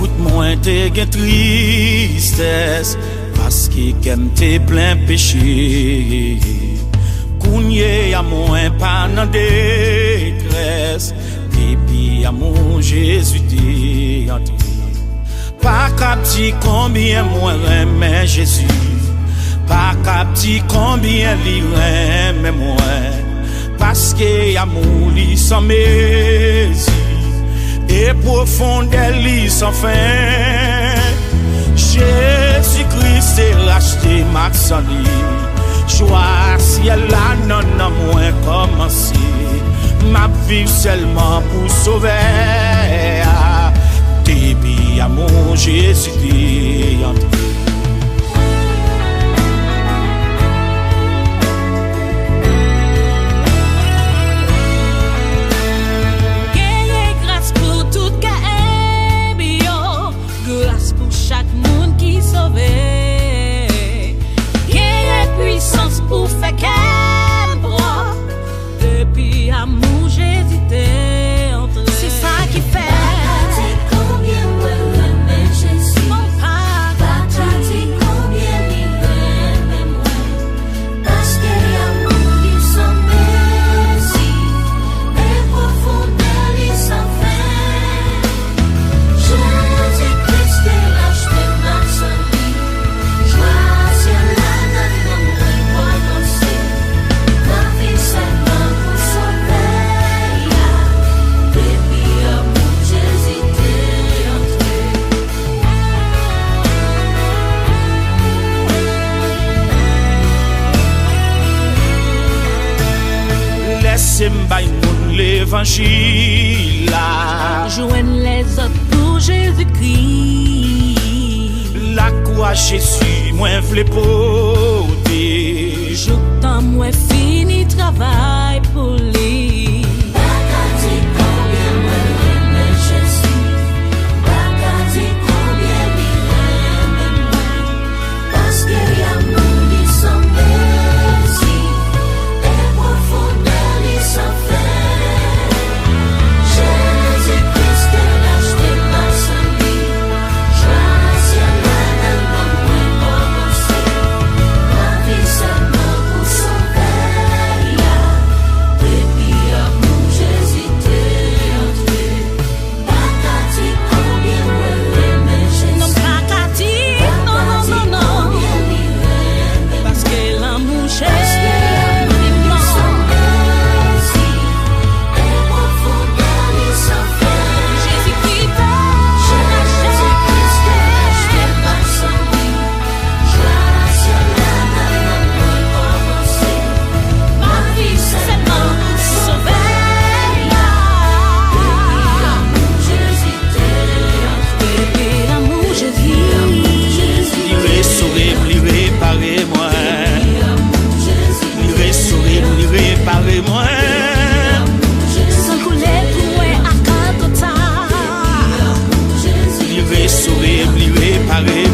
bout moins te gen tristesse parce que kem te plein péché. Kounye a moins pas nan détresse depuis à mon Jésus t'est entré. Pas cap dit combien moi aime Jésus. Pas cap dit combien li aime moi. Parce que amour li sans mesure et profondeur li sans fin. Jésus-Christ est racheté ma santé. Joie ciel là non moins commencé. Ma vie seulement pour sauver. Depi à mon Jésus t'est entré. Pour faire qu'elle broie depuis amour Jésus t'est entré. C'est ça qui fait. Combien moi Jésus. Mon papa dit combien il aime moi. Parce que l'amour il s'en mesure et profondeur il s'en fait. Jésus Christ est l'acheté ma santé. Joie ciel là nanm. Laissez m'bay moun l'évangile là. Joigne les autres pour Jésus-Christ. La croix Jésus, moi v'le porter. Je t'en moi fini travail pour lui. Bagadi combien moi aime Jésus. Bagadi combien il aime moi. Parce que l'amour il s'en mesure et profondeur il s'en fait. Jésus-Christ est l'acheté ma santé. Joie ciel là nanm moins commencé. Ma vie seulement pour sauver. Depi à mon Jésus t'est entré. Bagadi combien moi aime Jésus. Non bagadi, non. Parce que l'amour Jésus. Réparez-moi. Sans couler pour moi à quatre temps. Li réparer-moi.